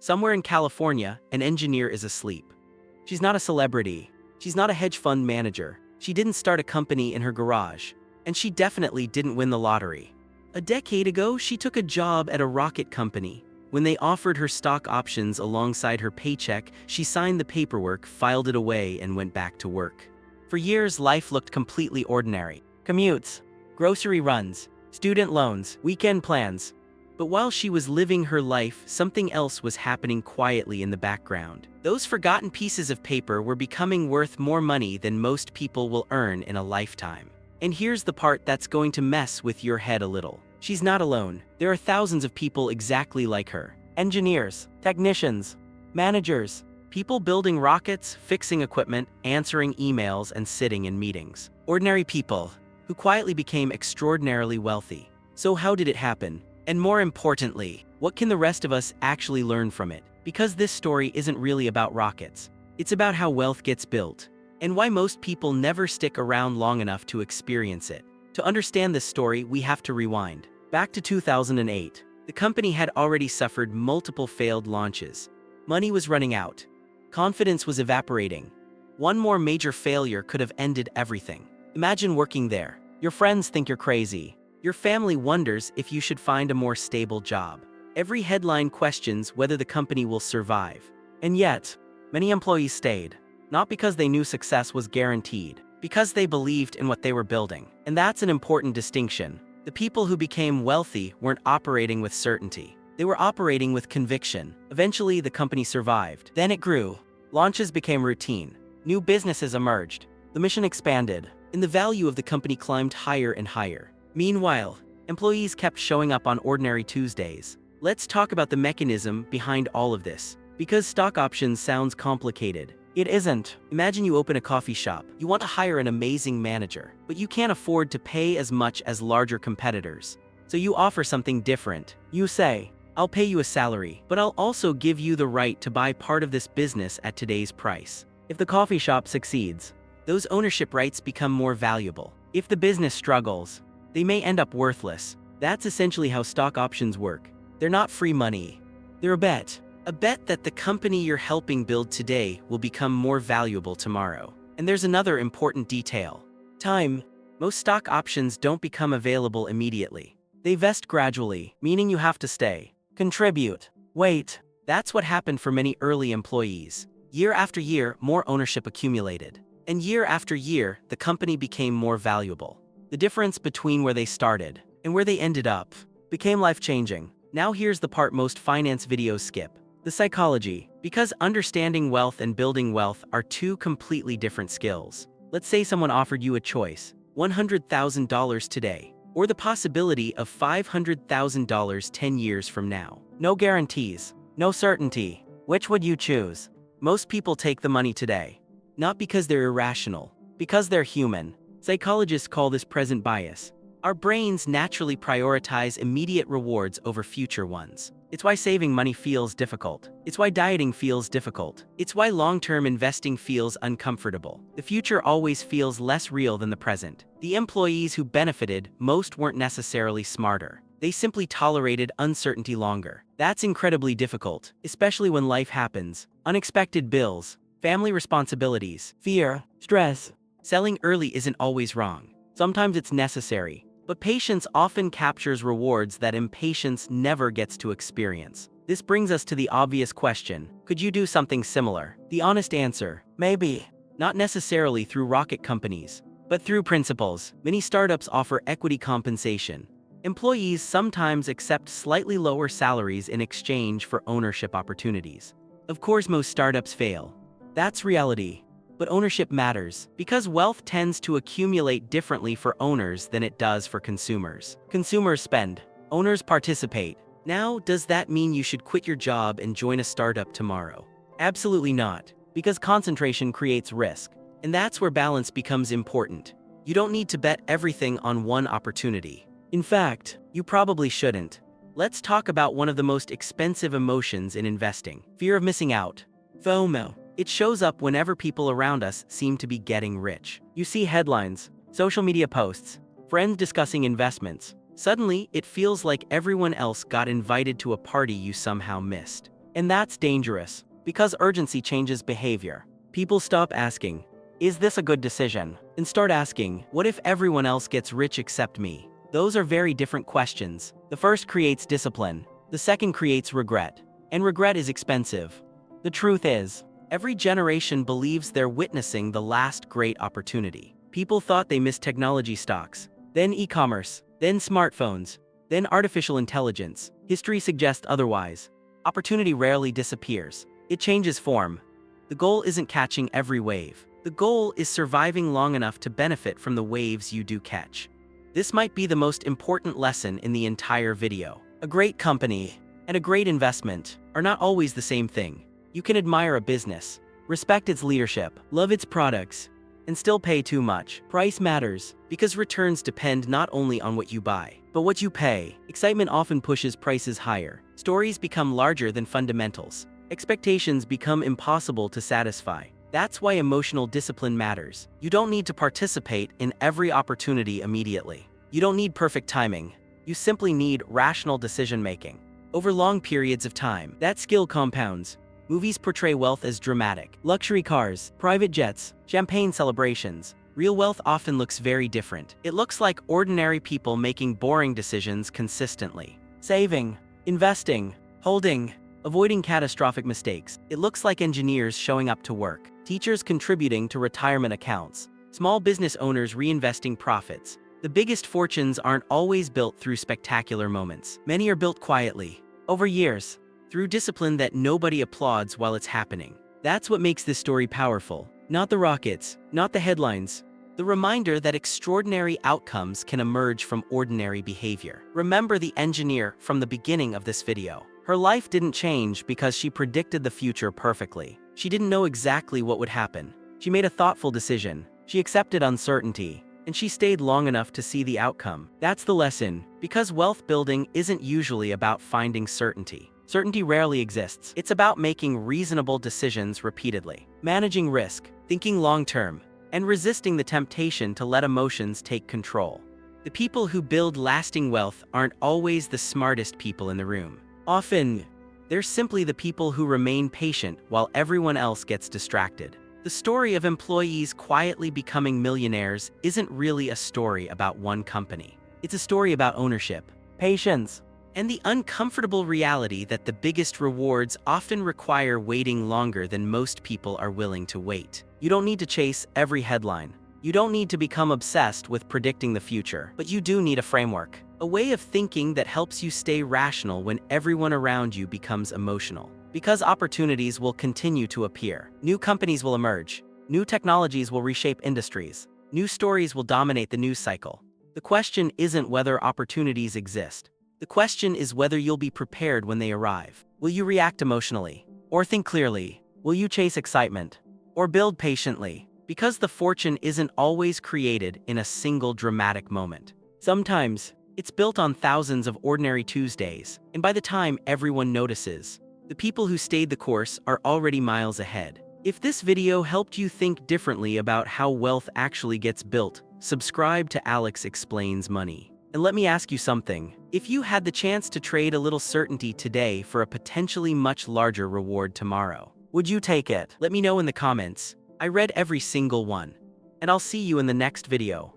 Somewhere in California, an engineer is asleep. She's not a celebrity. She's not a hedge fund manager. She didn't start a company in her garage. And she definitely didn't win the lottery. A decade ago, she took a job at a rocket company. When they offered her stock options alongside her paycheck, she signed the paperwork, filed it away, and went back to work. For years, life looked completely ordinary. Commutes, grocery runs, student loans, weekend plans. But while she was living her life, something else was happening quietly in the background. Those forgotten pieces of paper were becoming worth more money than most people will earn in a lifetime. And here's the part that's going to mess with your head a little. She's not alone. There are thousands of people exactly like her. Engineers, technicians, managers, people building rockets, fixing equipment, answering emails, and sitting in meetings. Ordinary people who quietly became extraordinarily wealthy. So how did it happen? And more importantly, what can the rest of us actually learn from it? Because this story isn't really about rockets. It's about how wealth gets built, and why most people never stick around long enough to experience it. To understand this story, we have to rewind. Back to 2008. The company had already suffered multiple failed launches. Money was running out. Confidence was evaporating. One more major failure could have ended everything. Imagine working there. Your friends think you're crazy. Your family wonders if you should find a more stable job. Every headline questions whether the company will survive. And yet, many employees stayed. Not because they knew success was guaranteed, because they believed in what they were building. And that's an important distinction. The people who became wealthy weren't operating with certainty. They were operating with conviction. Eventually, the company survived. Then it grew. Launches became routine. New businesses emerged. The mission expanded, and the value of the company climbed higher and higher. Meanwhile, employees kept showing up on ordinary Tuesdays. Let's talk about the mechanism behind all of this. Because stock options sounds complicated. It isn't. Imagine you open a coffee shop. You want to hire an amazing manager, but you can't afford to pay as much as larger competitors. So you offer something different. You say, I'll pay you a salary, but I'll also give you the right to buy part of this business at today's price. If the coffee shop succeeds, those ownership rights become more valuable. If the business struggles, they may end up worthless. That's essentially how stock options work. They're not free money. They're a bet. A bet that the company you're helping build today will become more valuable tomorrow. And there's another important detail. Time. Most stock options don't become available immediately. They vest gradually, meaning you have to stay, contribute, wait. That's what happened for many early employees. Year after year, more ownership accumulated. And year after year, the company became more valuable. The difference between where they started and where they ended up became life-changing. Now here's the part most finance videos skip. The psychology. Because understanding wealth and building wealth are two completely different skills. Let's say someone offered you a choice, $100,000 today, or the possibility of $500,000 10 years from now. No guarantees, no certainty. Which would you choose? Most people take the money today. Not because they're irrational, because they're human. Psychologists call this present bias. Our brains naturally prioritize immediate rewards over future ones. It's why saving money feels difficult. It's why dieting feels difficult. It's why long-term investing feels uncomfortable. The future always feels less real than the present. The employees who benefited most weren't necessarily smarter. They simply tolerated uncertainty longer. That's incredibly difficult, especially when life happens. Unexpected bills, family responsibilities, fear, stress. Selling early isn't always wrong. Sometimes it's necessary. But patience often captures rewards that impatience never gets to experience. This brings us to the obvious question. Could you do something similar? The honest answer, maybe. Not necessarily through rocket companies, but through principles. Many startups offer equity compensation. Employees sometimes accept slightly lower salaries in exchange for ownership opportunities. Of course, most startups fail. That's reality. But ownership matters, because wealth tends to accumulate differently for owners than it does for consumers. Consumers spend, owners participate. Now, does that mean you should quit your job and join a startup tomorrow? Absolutely not, because concentration creates risk. And that's where balance becomes important. You don't need to bet everything on one opportunity. In fact, you probably shouldn't. Let's talk about one of the most expensive emotions in investing: fear of missing out. FOMO. It shows up whenever people around us seem to be getting rich. You see headlines, social media posts, friends discussing investments. Suddenly, it feels like everyone else got invited to a party you somehow missed. And that's dangerous, because urgency changes behavior. People stop asking, "Is this a good decision?" and start asking, "What if everyone else gets rich except me?" Those are very different questions. The first creates discipline, the second creates regret. And regret is expensive. The truth is, every generation believes they're witnessing the last great opportunity. People thought they missed technology stocks, then e-commerce, then smartphones, then artificial intelligence. History suggests otherwise. Opportunity rarely disappears. It changes form. The goal isn't catching every wave. The goal is surviving long enough to benefit from the waves you do catch. This might be the most important lesson in the entire video. A great company and a great investment are not always the same thing. You can admire a business, respect its leadership, love its products, and still pay too much. Price matters, because returns depend not only on what you buy, but what you pay. Excitement often pushes prices higher. Stories become larger than fundamentals. Expectations become impossible to satisfy. That's why emotional discipline matters. You don't need to participate in every opportunity immediately. You don't need perfect timing. You simply need rational decision-making. Over long periods of time, that skill compounds. Movies portray wealth as dramatic. Luxury cars, private jets, champagne celebrations. Real wealth often looks very different. It looks like ordinary people making boring decisions consistently. Saving, investing, holding, avoiding catastrophic mistakes. It looks like engineers showing up to work, teachers contributing to retirement accounts, small business owners reinvesting profits. The biggest fortunes aren't always built through spectacular moments. Many are built quietly, over years, through discipline that nobody applauds while it's happening. That's what makes this story powerful. Not the rockets, not the headlines. The reminder that extraordinary outcomes can emerge from ordinary behavior. Remember the engineer from the beginning of this video. Her life didn't change because she predicted the future perfectly. She didn't know exactly what would happen. She made a thoughtful decision. She accepted uncertainty, and she stayed long enough to see the outcome. That's the lesson, because wealth building isn't usually about finding certainty. Certainty rarely exists. It's about making reasonable decisions repeatedly, managing risk, thinking long-term, and resisting the temptation to let emotions take control. The people who build lasting wealth aren't always the smartest people in the room. Often, they're simply the people who remain patient while everyone else gets distracted. The story of employees quietly becoming millionaires isn't really a story about one company. It's a story about ownership, patience, and the uncomfortable reality that the biggest rewards often require waiting longer than most people are willing to wait. You don't need to chase every headline. You don't need to become obsessed with predicting the future, but you do need a framework, a way of thinking that helps you stay rational when everyone around you becomes emotional. Because opportunities will continue to appear. New companies will emerge. New technologies will reshape industries. New stories will dominate the news cycle. The question isn't whether opportunities exist. The question is whether you'll be prepared when they arrive. Will you react emotionally? Or think clearly? Will you chase excitement? Or build patiently? Because the fortune isn't always created in a single dramatic moment. Sometimes, it's built on thousands of ordinary Tuesdays, and by the time everyone notices, the people who stayed the course are already miles ahead. If this video helped you think differently about how wealth actually gets built, subscribe to Alex Explains Money. And let me ask you something. If you had the chance to trade a little certainty today for a potentially much larger reward tomorrow, would you take it? Let me know in the comments. I read every single one. And I'll see you in the next video.